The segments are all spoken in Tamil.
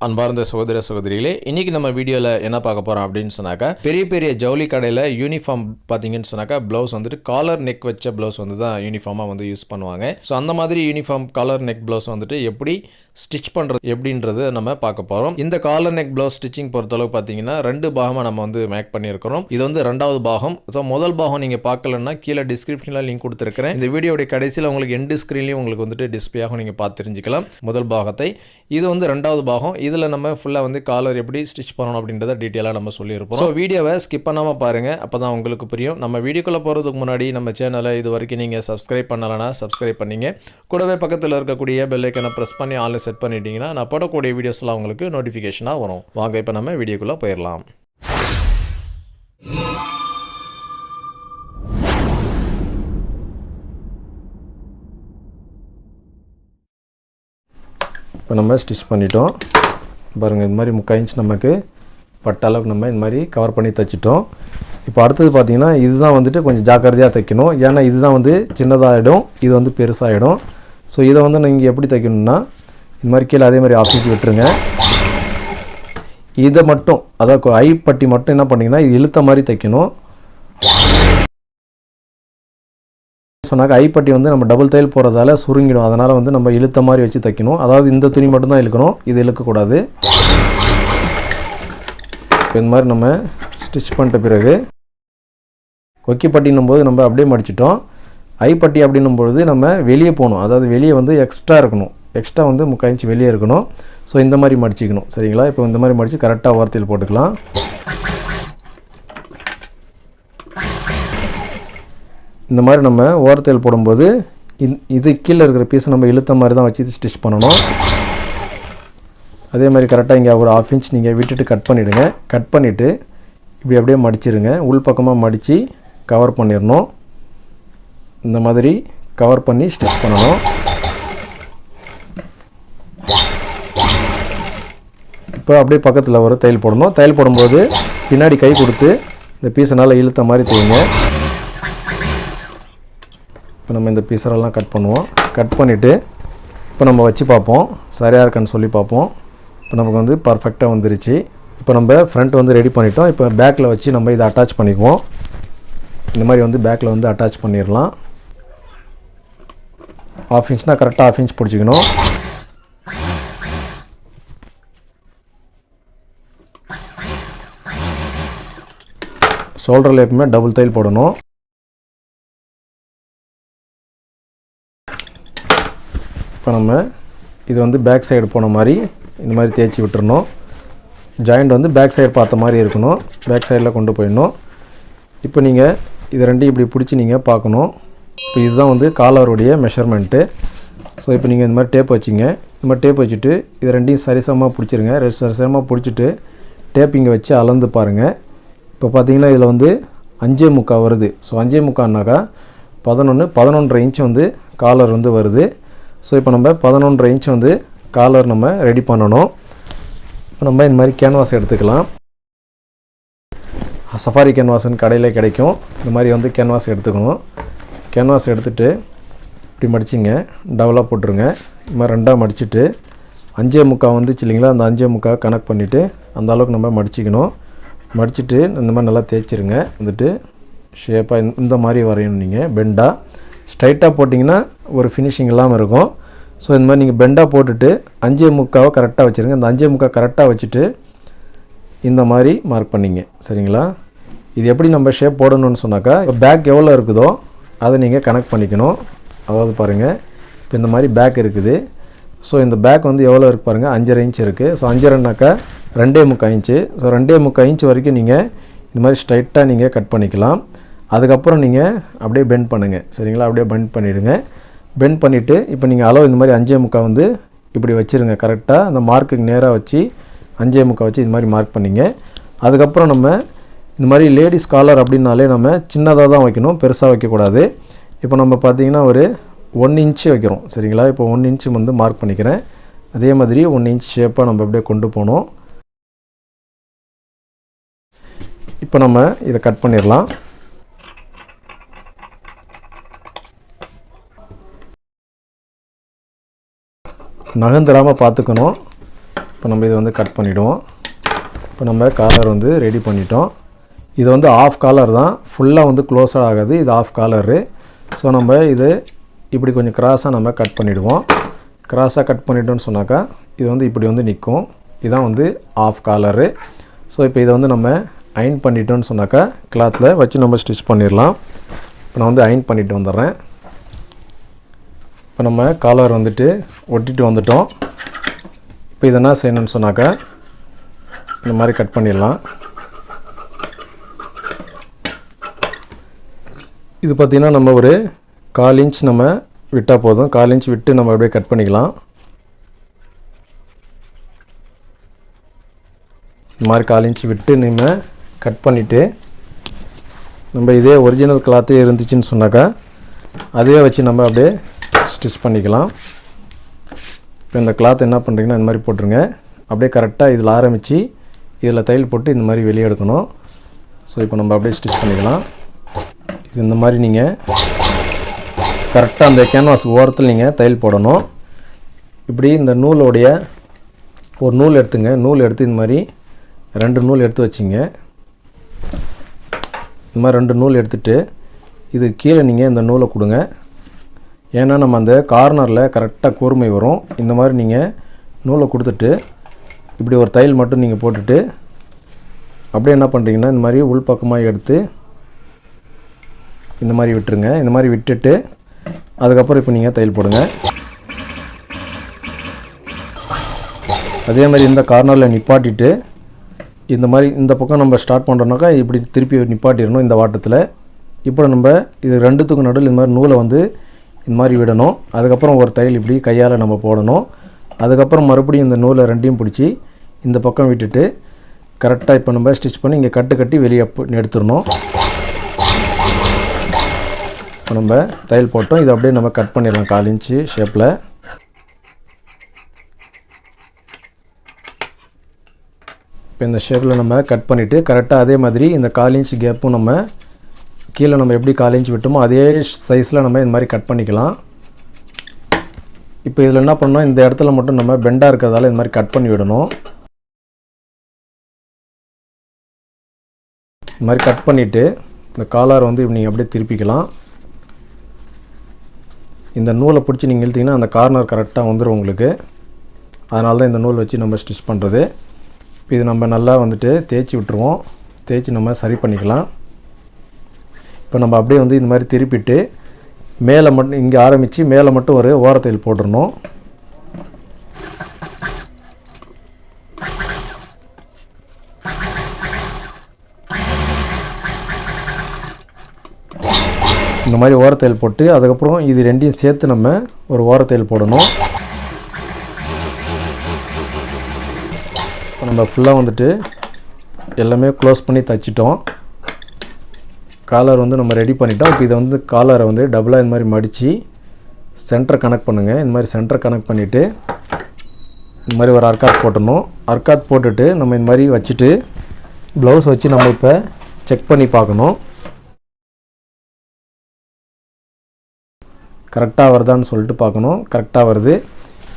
அன்பார்ந்த சகோதர சகோதரிகளே, இன்றைக்கி நம்ம வீடியோவில் என்ன பார்க்க போகிறோம் அப்படின்னு சொன்னாக்கா, பெரிய பெரிய ஜவுளி கடையில் யூனிஃபார்ம் பார்த்தீங்கன்னு சொன்னாக்கா ப்ளவுஸ் வந்துட்டு காலர் நெக் வச்ச ப்ளவுஸ் வந்து தான் யூனிஃபார்மாக வந்து யூஸ் பண்ணுவாங்க. ஸோ அந்த மாதிரி யூனிஃபார்ம் காலர் நெக் ப்ளவுஸ் வந்துட்டு எப்படி ஸ்டிச் பண்ணுறது எப்படின்றது நம்ம பார்க்க போகிறோம். இந்த காலர் நெக் ப்ளவுஸ் ஸ்டிச்சிங் பொறுத்தளவு பார்த்தீங்கன்னா 2 பாகமாக நம்ம வந்து மேக் பண்ணியிருக்கிறோம். இது வந்து 2வது பாகம். ஸோ முதல் பாகம் நீங்கள் பார்க்கலன்னா கீழே டிஸ்கிரிப்ஷனில் லிங்க் கொடுத்துருக்கிறேன். இந்த வீடியோடைய கடைசியில் உங்களுக்கு எண்டு ஸ்க்ரீன்லேயும் உங்களுக்கு வந்துட்டு டிஸ்பிளே ஆகும், நீங்கள் பார்த்து தெரிஞ்சுக்கலாம் முதல் பாகத்தை. இது வந்து 2வது பாகம். இதில் நம்ம ஃபுல்லாக வந்து காலர் எப்படி ஸ்டிச் பண்ணணும் அப்படின்றத டீட்டெயிலாக நம்ம சொல்லியிருப்போம். ஸோ வீடியோவை ஸ்கிப் பண்ணாமல் பாருங்கள், அப்போ தான் உங்களுக்கு புரியும். நம்ம வீடியோக்குள்ளே போகிறதுக்கு முன்னாடி நம்ம சேனலை இது வரைக்கும் நீங்கள் சப்ஸ்கிரைப் பண்ணலைன்னா சப்ஸ்கிரைப் பண்ணிங்க. கூடவே பக்கத்தில் இருக்கக்கூடிய பெல் ஐக்கனை ப்ரெஸ் பண்ணி ஆன்லைன் செட் பண்ணிட்டீங்கன்னா நான் போடக்கூடிய வீடியோஸ்லாம் உங்களுக்கு நோட்டிஃபிகேஷனாக வரும். வாங்க இப்போ நம்ம வீடியோக்குள்ளே போயிடலாம். இப்போ நம்ம ஸ்டிச் பண்ணிட்டோம் பாருங்கள். இது மாதிரி 3/4 இன்ச் நமக்கு பட்ட அளவுக்கு நம்ம இந்த மாதிரி கவர் பண்ணி தைச்சிட்டோம். இப்போ அடுத்தது பார்த்திங்கன்னா இதுதான் வந்துட்டு கொஞ்சம் ஜாக்கிரதையாக தைக்கணும். ஏன்னா இதுதான் வந்து சின்னதாகிடும், இது வந்து பெருசாகிடும். ஸோ இதை வந்து நீங்கள் எப்படி தைக்கணும்னா இந்த மாதிரி கீழே அதே மாதிரி ஆஃபீஸ் விட்டுருங்க. இதை மட்டும் அதாவது ஐப்பட்டி மட்டும் என்ன பண்ணிங்கன்னா இது இழுத்த மாதிரி தைக்கணும். சொன்னாக்க ஐப்பட்டி வந்து நம்ம டபுள் தையல் போகிறதால சுருங்கிடும். அதனால் வந்து நம்ம இழுத்த மாதிரி வச்சு தைக்கணும். அதாவது இந்த துணி மட்டும்தான் இழுக்கணும், இது இழுக்கக்கூடாது. இப்போ இந்த மாதிரி நம்ம ஸ்டிச் பண்ணிட்ட பிறகு கொக்கிப்பட்டின்னும் போது நம்ம அப்படியே மடிச்சிட்டோம். ஐப்பட்டி அப்படின்னும்பொழுது நம்ம வெளியே போகணும், அதாவது வெளியே வந்து எக்ஸ்ட்ரா இருக்கணும். எக்ஸ்ட்ரா வந்து 3/4 இன்ச் வெளியே இருக்கணும். ஸோ இந்த மாதிரி மடிச்சிக்கணும், சரிங்களா? இப்போ இந்த மாதிரி மடித்து கரெக்டாக ஓரத்தில் போட்டுக்கலாம். இந்த மாதிரி நம்ம ஓரத்தில் போடும்போது இது கீழே இருக்கிற பீஸை நம்ம இழுத்த மாதிரி தான் வச்சு ஸ்டிச் பண்ணணும். அதே மாதிரி கரெக்டாக இங்கே ஒரு 1/2 இன்ச் நீங்கள் விட்டுட்டு கட் பண்ணிவிடுங்க. கட் பண்ணிவிட்டு இப்படி அப்படியே மடிச்சிருங்க. உள் பக்கமாக மடித்து கவர் பண்ணிடணும். இந்த மாதிரி கவர் பண்ணி ஸ்டிச் பண்ணணும். இப்போ அப்படியே பக்கத்தில் ஒரு தையல் போடணும். தையல் போடும்போது பின்னாடி கை கொடுத்து இந்த பீஸை நல்லா இழுத்த மாதிரி தையுங்க. இப்போ நம்ம இந்த பீஸரெல்லாம் கட் பண்ணுவோம். கட் பண்ணிவிட்டு இப்போ நம்ம வச்சு பார்ப்போம், சரியாக இருக்கான்னு சொல்லி பார்ப்போம். இப்போ நமக்கு வந்து பர்ஃபெக்டாக வந்துருச்சு. இப்போ நம்ம ஃப்ரண்ட் வந்து ரெடி பண்ணிட்டோம். இப்போ பேக்கில் வச்சு நம்ம இதை அட்டாச் பண்ணிக்குவோம். இந்த மாதிரி வந்து பேக்கில் வந்து அட்டாச் பண்ணிடலாம். 1/2 இன்ச்னால் கரெக்டாக 1/2 இன்ச் பிடிச்சிக்கணும். ஷோல்டரில் எப்பவுமே டபுள் தையல் போடணும். இப்போ நம்ம இது வந்து பேக் சைடு போன மாதிரி இந்த மாதிரி தேய்ச்சி விட்டுறணும். ஜாயிண்ட் வந்து பேக் சைடு பார்த்த மாதிரி இருக்கணும். பேக் சைடில் கொண்டு போயிடணும். இப்போ நீங்கள் இது ரெண்டையும் இப்படி பிடிச்சி நீங்கள் பார்க்கணும். இப்போ இதுதான் வந்து காலருடைய மெஷர்மெண்ட்டு. ஸோ இப்போ நீங்கள் இந்த மாதிரி டேப் வச்சிங்க. இந்த மாதிரி டேப் வச்சுட்டு இது ரெண்டையும் சரிசமமாக பிடிச்சிருங்க. சரிசமமாக பிடிச்சிட்டு டேப்பிங்கை வச்சு அளந்து பாருங்கள். இப்போ பார்த்தீங்கன்னா இதில் வந்து 5.75 வருது. ஸோ 5.75னாக்கா 11.5 இன்ச் வந்து காலர் வந்து வருது. ஸோ இப்போ நம்ம 11.5 இன்ச் வந்து காலர் நம்ம ரெடி பண்ணணும். இப்போ நம்ம இந்த மாதிரி கேன்வாஸ் எடுத்துக்கலாம். சஃபாரி கேன்வாஸ்ன்னு கடையில் கிடைக்கும். இந்த மாதிரி வந்து கேன்வாஸ் எடுத்துக்கணும். கேன்வாஸ் எடுத்துகிட்டு இப்படி மடிச்சிங்க, டபுளாக போட்டுருங்க. இது மாதிரி 2ஆக மடிச்சுட்டு 5.75 வந்துச்சு இல்லைங்களா, அந்த 5.75 கனெக்ட் பண்ணிவிட்டு அந்த அளவுக்கு நம்ம மடிச்சிக்கணும். மடிச்சுட்டு இந்த மாதிரி நல்லா தேய்ச்சிருங்க. வந்துட்டு ஷேப்பாக இந்த மாதிரி வரையணும். நீங்கள் பெண்டாக ஸ்ட்ரைட்டாக போட்டிங்கன்னா ஒரு ஃபினிஷிங் இல்லாமல் இருக்கும். ஸோ இந்த மாதிரி நீங்கள் பெண்டாக போட்டுட்டு 5.75 கரெக்டாக வச்சுருங்க. இந்த 5.75 கரெக்டாக வச்சுட்டு இந்த மாதிரி மார்க் பண்ணிங்க, சரிங்களா? இது எப்படி நம்ம ஷேப் போடணும்னு சொன்னாக்கா பேக் எவ்வளோ இருக்குதோ அதை நீங்கள் கனெக்ட் பண்ணிக்கணும். அதாவது பாருங்கள், இப்போ இந்த மாதிரி பேக் இருக்குது. ஸோ இந்த பேக் வந்து எவ்வளோ இருக்குது பாருங்கள், 5.5 இன்ச் இருக்குது. ஸோ 5.5னாக்கா 2.75 இன்ச்சு. ஸோ 2.75 இன்ச் வரைக்கும் நீங்கள் இந்த மாதிரி ஸ்ட்ரைட்டாக நீங்கள் கட் பண்ணிக்கலாம். அதுக்கப்புறம் நீங்கள் அப்படியே பெண்ட் பண்ணுங்கள், சரிங்களா? அப்படியே பெண்ட் பண்ணிவிடுங்க. பெண்ட் பண்ணிவிட்டு இப்போ நீங்கள் அளவு இந்த மாதிரி 5.75 வந்து இப்படி வச்சுருங்க. கரெக்டாக அந்த மார்க்குக்கு நேராக வச்சு 5.75 வச்சு இது மாதிரி மார்க் பண்ணிங்க. அதுக்கப்புறம் நம்ம இந்த மாதிரி லேடிஸ் காலர் அப்படின்னாலே நம்ம சின்னதாக தான் வைக்கணும், பெருசாக வைக்கக்கூடாது. இப்போ நம்ம பார்த்திங்கன்னா ஒரு 1 இன்ச்சு வைக்கிறோம், சரிங்களா? இப்போ 1 இன்ச்சு வந்து மார்க் பண்ணிக்கிறேன். அதே மாதிரி 1 இன்ச் ஷேப்பாக நம்ம அப்படியே கொண்டு போகணும். இப்போ நம்ம இதை கட் பண்ணிடலாம். நகர்ந்துடாமல் பார்த்துக்கணும். இப்போ நம்ம இதை வந்து கட் பண்ணிவிடுவோம். இப்போ நம்ம காலர் வந்து ரெடி பண்ணிட்டோம். இது வந்து ஆஃப் காலர் தான், ஃபுல்லாக வந்து க்ளோஸாக ஆகாது, இது ஆஃப் காலரு. ஸோ நம்ம இது இப்படி கொஞ்சம் கிராஸாக நம்ம கட் பண்ணிவிடுவோம். கிராஸாக கட் பண்ணிட்டோன்னு சொன்னாக்கா இது வந்து இப்படி வந்து நிற்கும். இதுதான் வந்து ஆஃப் காலரு. ஸோ இப்போ இதை வந்து நம்ம அயன் பண்ணிட்டோன்னு சொன்னாக்கா கிளாத்தில் வச்சு நம்ம ஸ்டிச் பண்ணிடலாம். இப்போ நான் வந்து அயன் பண்ணிட்டு வந்துடுறேன். இப்போ நம்ம காலர் வந்துட்டு ஒட்டிட்டு வந்துட்டோம். இப்போ இதை என்ன செய்யணும்னு சொன்னாக்கா இந்த மாதிரி கட் பண்ணிடலாம். இது பார்த்திங்கன்னா நம்ம ஒரு 1/4 இன்ச் நம்ம விட்டால் போதும். 1/4 இன்ச் விட்டு நம்ம அப்படியே கட் பண்ணிக்கலாம். இந்த மாதிரி 1/4 இன்ச் விட்டு நம்ம கட் பண்ணிவிட்டு நம்ம இதே ஒரிஜினல் கிளாத்தே இருந்துச்சுன்னு சொன்னாக்கா அதையே வச்சு நம்ம அப்படியே ஸ்டிச் பண்ணிக்கலாம். இப்போ இந்த கிளாத் என்ன பண்ணுறீங்கன்னா இந்த மாதிரி போட்டுருங்க. அப்படியே கரெக்டாக இதில் ஆரம்பித்து இதில் தையல் போட்டு இந்த மாதிரி வெளியே எடுக்கணும். ஸோ இப்போ நம்ம அப்படியே ஸ்டிச் பண்ணிக்கலாம். இது இந்த மாதிரி நீங்கள் கரெக்டாக அந்த கேன்வாஸ் ஓரத்தில் நீங்கள் தையல் போடணும். இப்படி இந்த நூலோடைய ஒரு நூல் எடுத்துங்க. நூல் எடுத்து இந்த மாதிரி 2 நூல் எடுத்து வச்சிங்க. இந்த மாதிரி 2 நூல் எடுத்துகிட்டு இது கீழே நீங்கள் இந்த நூலை கொடுங்க. ஏன்னா நம்ம அந்த கார்னரில் கரெக்டாக கூர்மை வரும். இந்த மாதிரி நீங்கள் நூலை கொடுத்துட்டு இப்படி ஒரு தையல் மட்டும் நீங்கள் போட்டுட்டு அப்படியே என்ன பண்ணுறீங்கன்னா இந்த மாதிரி உள் பக்கமாக எடுத்து இந்த மாதிரி விட்டுருங்க. இந்த மாதிரி விட்டுட்டு அதுக்கப்புறம் இப்போ நீங்கள் தையல் போடுங்க. அதே மாதிரி இந்த கார்னரில் நிப்பாட்டிட்டு இந்த மாதிரி இந்த பக்கம் நம்ம ஸ்டார்ட் பண்ணுறோன்னாக்கா இப்படி திருப்பி நிப்பாட்டிடணும் இந்த வாட்டத்தில். இப்போ நம்ம இது 2த்துக்கும் நடுவில் இந்த மாதிரி நூலை வந்து இந்த மாதிரி விடணும். அதுக்கப்புறம் ஒரு தையல் இப்படி கையால் நம்ம போடணும். அதுக்கப்புறம் மறுபடியும் இந்த நூலை 2யும் பிடிச்சி இந்த பக்கம் விட்டுட்டு கரெக்டாக இப்போ நம்ம ஸ்டிச் பண்ணி இங்கே கட்டி வெளியே எடுத்துடணும். இப்போ நம்ம தையல் போட்டோம். இதை அப்படியே நம்ம கட் பண்ணிடலாம் 1/4 இன்ச்சு ஷேப்பில். இப்போ இந்த ஷேப்பில் நம்ம கட் பண்ணிவிட்டு கரெக்டாக அதே மாதிரி இந்த 1/4 இன்ச் கேப்பும் நம்ம கீழே நம்ம எப்படி 1/4 இன்ச் விட்டோமோ அதே சைஸில் நம்ம இந்த மாதிரி கட் பண்ணிக்கலாம். இப்போ இதில் என்ன பண்ணணும், இந்த இடத்துல மட்டும் நம்ம பெண்டாக இருக்கிறதால இந்த மாதிரி கட் பண்ணி விடணும். இந்த மாதிரி கட் பண்ணிவிட்டு இந்த காலர் வந்து நீங்கள் அப்படியே திருப்பிக்கலாம். இந்த நூலை பிடிச்சி நீங்கள் இழுத்திங்கன்னா அந்த கார்னர் கரெக்டாக வந்துடும் உங்களுக்கு. அதனால தான் இந்த நூல் வச்சு நம்ம ஸ்டிச் பண்ணுறது. இப்போ இது நம்ம நல்லா வந்துட்டு தேய்ச்சி விட்டுருவோம். தேய்ச்சி நம்ம சரி பண்ணிக்கலாம். இப்போ நம்ம அப்படியே வந்து இந்த மாதிரி திருப்பிட்டு மேலே மட்டும் இங்கே ஆரம்பித்து மேலே மட்டும் ஒரு ஓரத்தையில் போட்டுடணும். இந்த மாதிரி ஓரத்தையில் போட்டு அதுக்கப்புறம் இது 2யும் சேர்த்து நம்ம ஒரு ஓரத்தையில் போடணும். இப்போ நம்ம ஃபுல்லாக வந்துட்டு எல்லாமே க்ளோஸ் பண்ணி தைச்சிட்டோம். காலர் வந்து நம்ம ரெடி பண்ணிட்டோம். இப்போ இதை வந்து காலரை வந்து டபுளாக இந்த மாதிரி மடித்து சென்டர் கனெக்ட் பண்ணுங்கள். இந்த மாதிரி சென்டர் கனெக்ட் பண்ணிவிட்டு இந்த மாதிரி ஒரு அர்க்காத் போட்டணும். அர்க்காத் போட்டுட்டு நம்ம இந்த மாதிரி வச்சுட்டு ப்ளவுஸ் வச்சு நம்ம இப்போ செக் பண்ணி பார்க்கணும் கரெக்டாக வருதான்னு சொல்லிட்டு பார்க்கணும். கரெக்டாக வருது.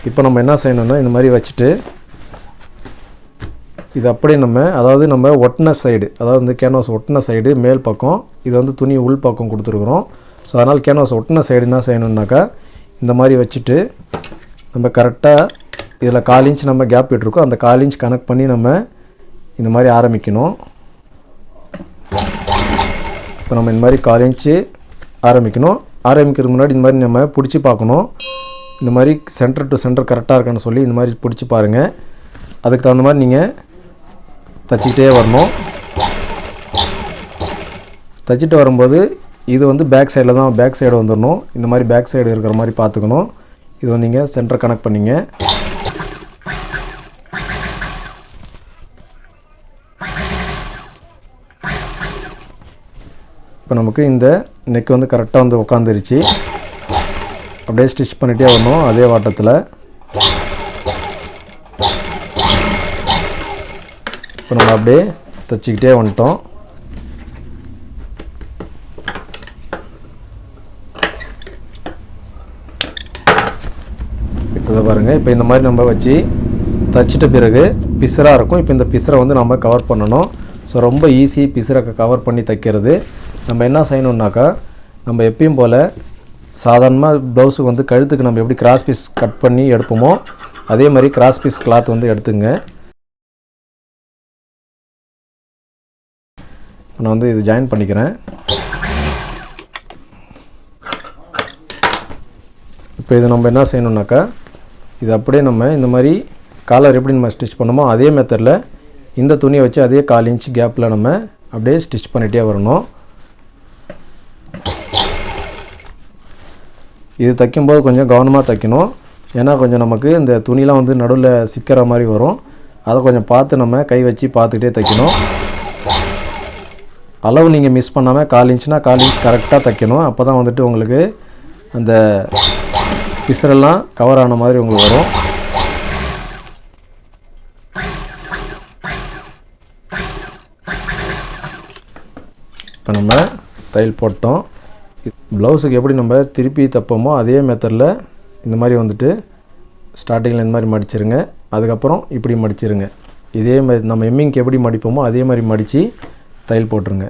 இப்போ நம்ம என்ன செய்யணும்னா இந்த மாதிரி வச்சுட்டு இது அப்படியே அதாவது நம்ம ஒட்டின சைடு, அதாவது இந்த கேன்வாஸ் ஒட்டின சைடு மேல் பக்கம், இது வந்து துணி உள் பக்கம் கொடுத்துருக்குறோம். ஸோ அதனால் கேன்வாஸ் ஒட்டின சைடு என்ன செய்யணுன்னாக்கா இந்த மாதிரி வச்சுட்டு நம்ம கரெக்டாக இதில் 1/4 இன்ச் நம்ம கேப் விட்டுருக்கோம். அந்த 1/4 இன்ச் கனெக்ட் பண்ணி நம்ம இந்த மாதிரி ஆரம்பிக்கணும். இப்போ நம்ம இந்த மாதிரி 1/4 இன்ச்சு ஆரம்பிக்கணும். ஆரம்பிக்கிறதுக்கு முன்னாடி இந்த மாதிரி நம்ம பிடிச்சி பார்க்கணும். இந்த மாதிரி சென்டர் டு சென்டர் கரெக்டாக இருக்கான்னு சொல்லி இந்த மாதிரி பிடிச்சி பாருங்கள். அதுக்கு தகுந்த மாதிரி நீங்கள் தைச்சிக்கிட்டே வரணும். தைச்சிட்டு வரும்போது இது வந்து பேக் சைடில் தான், பேக் சைடு வந்துடணும். இந்த மாதிரி பேக் சைடு இருக்கிற மாதிரி பார்த்துக்கணும். இது வந்து நீங்கள் சென்டர் கனெக்ட் பண்ணிங்க. இப்போ நமக்கு இந்த நெக் வந்து கரெக்டாக வந்து உட்காந்துருச்சு. அப்படியே ஸ்டிச் பண்ணிகிட்டே வரணும் அதே வாட்டத்தில். இப்போ நம்ம அப்படியே தைச்சிக்கிட்டே வந்துட்டோம். இப்போ பாருங்கள். இப்போ இந்த மாதிரி நம்ம வச்சு தச்சிட்ட பிறகு பிசுறாக இருக்கும். இப்போ இந்த பிசுரை வந்து நம்ம கவர் பண்ணணும். ஸோ ரொம்ப ஈஸி பிசுரை கவர் பண்ணி தைக்கிறது. நம்ம என்ன செய்யணுன்னாக்கா, நம்ம எப்பயும் போல் சாதாரணமாக ப்ளவுஸுக்கு வந்து கழுத்துக்கு நம்ம எப்படி கிராஸ் பீஸ் கட் பண்ணி எடுப்போமோ அதே மாதிரி கிராஸ் பீஸ் கிளாத் வந்து எடுத்துங்க. நான் வந்து இது ஜாயின் பண்ணிக்கிறேன். இப்போ இது நம்ம என்ன செய்யணுன்னாக்கா, இது அப்படியே நம்ம இந்த மாதிரி காலர் எப்படி நம்ம ஸ்டிச் பண்ணோமோ அதே மெத்தடில் இந்த துணியை வச்சு அதே 1/4 இன்ச் கேப்பில் நம்ம அப்படியே ஸ்டிச் பண்ணிகிட்டே வரணும். இது தைக்கும்போது கொஞ்சம் கவனமாக தைக்கணும். ஏன்னா கொஞ்சம் நமக்கு இந்த துணிலாம் வந்து நடுவில் சிக்கிற மாதிரி வரும். அதை கொஞ்சம் பார்த்து நம்ம கை வச்சு பார்த்துக்கிட்டே தைக்கணும். அளவு நீங்கள் மிஸ் பண்ணாமல் 1/4 இன்ச்னா 1/4 இன்ச் கரெக்டாக தைக்கணும். அப்போ தான் வந்துட்டு உங்களுக்கு அந்த பிசுரெல்லாம் கவர் ஆன மாதிரி உங்களுக்கு வரும். இப்போ நம்ம தையல் போட்டோம். ப்ளவுஸுக்கு எப்படி நம்ம திருப்பி தைப்போமோ அதே மெத்தடில் இந்த மாதிரி வந்துட்டு ஸ்டார்டிங்கில் இந்த மாதிரி மடிச்சிருங்க. அதுக்கப்புறம் இப்படி மடிச்சிருங்க. இதே மாதிரி நம்ம எம்மிங்க்கு எப்படி மடிப்போமோ அதே மாதிரி மடித்து தையல் போட்டுருங்க.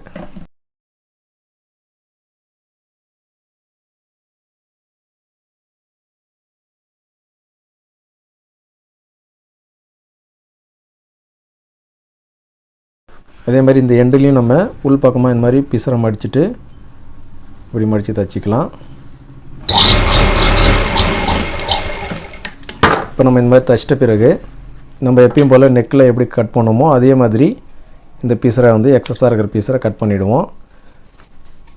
அதே மாதிரி இந்த எண்டுலேயும் நம்ம உள் பக்கமாக இந்த மாதிரி பிசுரை மடிச்சுட்டு இப்படி மடித்து தைச்சிக்கலாம். இப்போ நம்ம இந்த மாதிரி தைச்சிட்ட பிறகு நம்ம எப்பயும் போல் நெக்கில் எப்படி கட் பண்ணோமோ அதே மாதிரி இந்த பீஸரை வந்து எக்ஸஸாக இருக்கிற பீஸரை கட் பண்ணிவிடுவோம்.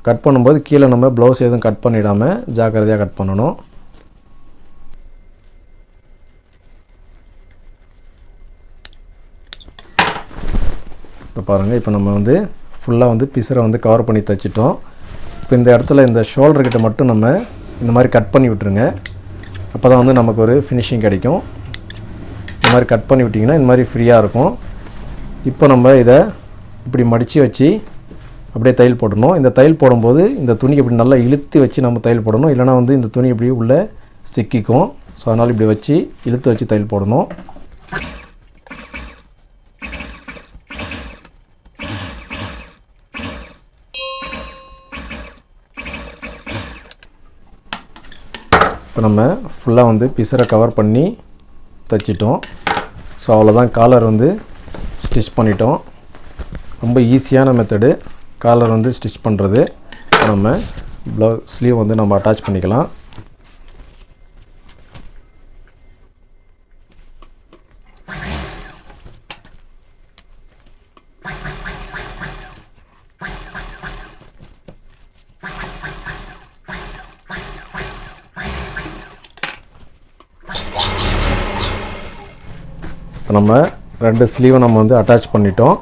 கட் பண்ணும்போது கீழே நம்ம ப்ளவுஸ் எதுவும் கட் பண்ணிடாமல் ஜாக்கிரதையாக கட் பண்ணணும். இப்போ பாருங்கள், இப்போ நம்ம வந்து ஃபுல்லாக வந்து பீஸரை வந்து கவர் பண்ணி தைச்சிட்டோம். இப்போ இந்த இடத்துல இந்த ஷோல்டர்கிட்ட மட்டும் நம்ம இந்த மாதிரி கட் பண்ணி விட்டுருங்க. அப்போ தான் வந்து நமக்கு ஒரு ஃபினிஷிங் கிடைக்கும். இந்த மாதிரி கட் பண்ணி விட்டிங்கன்னா இந்த மாதிரி ஃப்ரீயாக இருக்கும். இப்போ நம்ம இதை இப்படி மடித்து வச்சு அப்படியே தையல் போடணும். இந்த தையல் போடும்போது இந்த துணி இப்படி நல்லா இழுத்து வச்சு நம்ம தையல் போடணும். இல்லைனா வந்து இந்த துணி இப்படி உள்ளே சிக்கிக்கும். ஸோ அதனால் இப்படி வச்சு இழுத்து வச்சு தையல் போடணும். இப்போ நம்ம ஃபுல்லாக வந்து பிசரை கவர் பண்ணி தைச்சிட்டோம். ஸோ அவ்வளோதான், காலர் வந்து ஸ்டிச் பண்ணிட்டோம். ரொம்ப ஈஸியான மெத்தடு காலர் வந்து ஸ்டிச் பண்ணுறது. நம்ம ஸ்லீவ் வந்து நம்ம அட்டாச் பண்ணிக்கலாம். இப்போ நம்ம 2 ஸ்லீவை நம்ம வந்து அட்டாச் பண்ணிட்டோம்.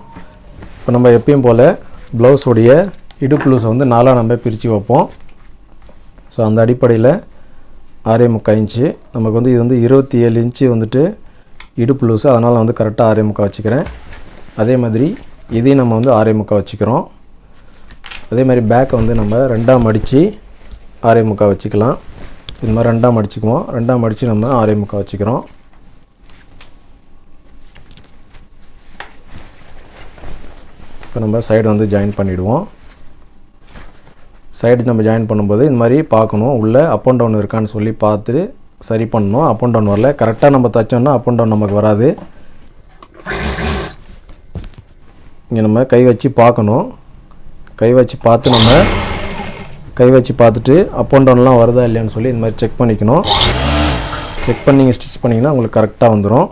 இப்போ நம்ம எப்பயும் போல் ப்ளவுஸோடைய இடுப்பு லூஸை வந்து 4 நம்ம பிரித்து வைப்போம். ஸோ அந்த அடிப்படையில் 6.25 இன்ச்சு நமக்கு வந்து இது வந்து 27 இன்ச்சு வந்துட்டு இடுப்பு லூஸு. அதனால் நான் வந்து கரெக்டாக 6.25 வச்சுக்கிறேன். அதே மாதிரி இதையும் நம்ம வந்து 6.25 வச்சுக்கிறோம். அதே மாதிரி பேக்கை வந்து நம்ம 2ஆக மடித்து 6.25 வச்சுக்கலாம். இது மாதிரி 2ஆக மடிச்சுக்குவோம். 2ஆக மடித்து நம்ம 6.25 வச்சுக்கிறோம். இப்போ நம்ம சைடு வந்து ஜாயின் பண்ணிவிடுவோம். சைடு நம்ம ஜாயின் பண்ணும்போது இந்த மாதிரி பார்க்கணும், உள்ளே அப் அண்ட் டவுன் இருக்கான்னு சொல்லி பார்த்து சரி பண்ணணும். அப் அண்ட் டவுன் வரல, கரெக்டாக நம்ம தைச்சோன்னா அப் அண்ட் டவுன் நமக்கு வராது. இங்கே நம்ம கை வச்சு பார்க்கணும். கை வச்சு பார்த்து நம்ம கை வச்சு பார்த்துட்டு அப் அண்ட் டவுன்லாம் வருதா இல்லையான்னு சொல்லி இந்த மாதிரி செக் பண்ணிக்கணும். செக் பண்ணி நீங்கள் ஸ்டிச் பண்ணிங்கன்னா உங்களுக்கு கரெக்டாக வந்துடும்.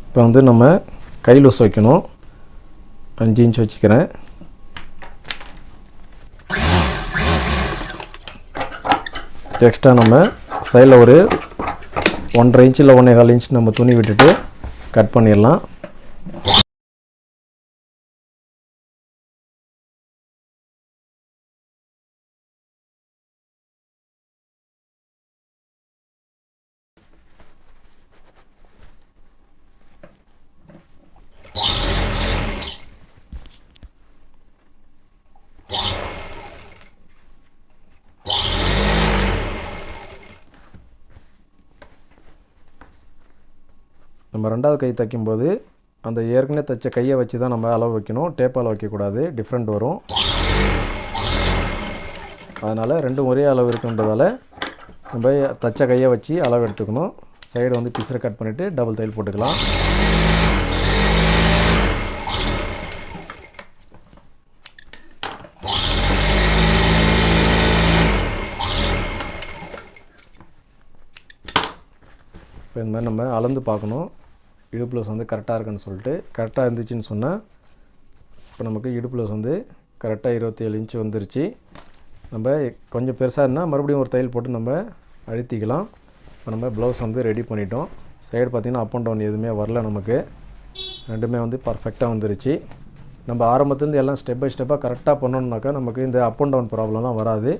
இப்போ வந்து நம்ம கை லூஸ் வைக்கணும். 5 இன்ச் வச்சுக்கிறேன். எக்ஸ்ட்ரா நம்ம சைடில் ஒரு 1.5 இன்ச் இல்லை 1.25 இன்ச் நம்ம துணி விட்டுட்டு கட் பண்ணிடலாம். நம்ம நம்ம ரெண்டாவது கை தைக்கும்போது அந்த ஏற்கனவே தைச்ச கையை வச்சு தான் நம்ம அளவு வைக்கணும், டேப்பால் வைக்கக்கூடாது, டிஃப்ரெண்ட் வரும். அதனால் ரெண்டும் ஒரே அளவு இருக்குன்றதால நம்ம தைச்ச கையை வச்சு அளவு எடுத்துக்கணும். சைடு வந்து பிசரை கட் பண்ணிவிட்டு டபுள் தையல் போட்டுக்கலாம். இப்போ இந்த மாதிரி நம்ம அளந்து பார்க்கணும், இடுப்பு ப்ளவுஸ் வந்து கரெக்டாக இருக்குன்னு சொல்லிட்டு. கரெக்டாக இருந்துச்சுன்னு சொன்னால் இப்போ நமக்கு இடுப்பு ப்ளவுஸ் வந்து கரெக்டாக 27 இன்ச்சு வந்துருச்சு. நம்ம கொஞ்சம் பெருசாக இருந்தால் மறுபடியும் ஒரு தையல் போட்டு நம்ம அழுத்திக்கலாம். இப்போ நம்ம ப்ளவுஸ் வந்து ரெடி பண்ணிட்டோம். சைடு பார்த்திங்கன்னா அப் அண்ட் டவுன் எதுவுமே வரல, நமக்கு ரெண்டுமே வந்து பர்ஃபெக்டாக வந்துருச்சு. நம்ம ஆரம்பத்துலேருந்து எல்லாம் ஸ்டெப் பை ஸ்டெப்பாக கரெக்டாக பண்ணோம்னாக்கா நமக்கு இந்த அப் அண்ட் டவுன் ப்ராப்ளம்லாம் வராது,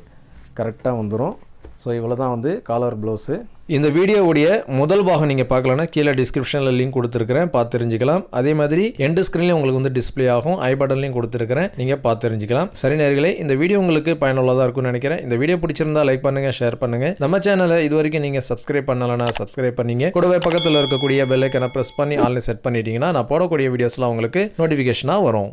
கரெக்டாக வந்துடும். ஸோ இவ்வளோ தான் வந்து காலர் ப்ளவுஸு. இந்த வீடியோவுடைய முதல் பாகம் நீங்கள் பார்க்கலன்னா கீழே டிஸ்கிரிப்ஷனில் லிங்க் கொடுத்துருக்கிறேன், பார்த்து தெரிஞ்சுக்கலாம். அதே மாதிரி எண்டு ஸ்க்ரீன்லேயும் உங்களுக்கு வந்து டிஸ்பிளே ஆகும், ஐ பட்டன்லையும் கொடுத்துருக்கிறேன், நீங்கள் பார்த்து தெரிஞ்சுக்கலாம். சரி நேயர்களே, இந்த வீடியோ உங்களுக்கு பயனுள்ளதாக இருக்கும்னு நினைக்கிறேன். இந்த வீடியோ பிடிச்சிருந்தா லைக் பண்ணுங்கள், ஷேர் பண்ணுங்கள். நம்ம சேனலை இது வரைக்கும் நீங்கள் சப்ஸ்கிரைப் பண்ணலைன்னா சப்ஸ்கிரைப் பண்ணிங்க. கூடவே பக்கத்தில் இருக்கக்கூடிய பெல் ஐக்கனை ப்ரெஸ் பண்ணி ஆன்லைன் செட் பண்ணிட்டீங்கன்னா நான் போடக்கூடிய வீடியோஸ்லாம் உங்களுக்கு நோட்டிஃபிகேஷனாக வரும்.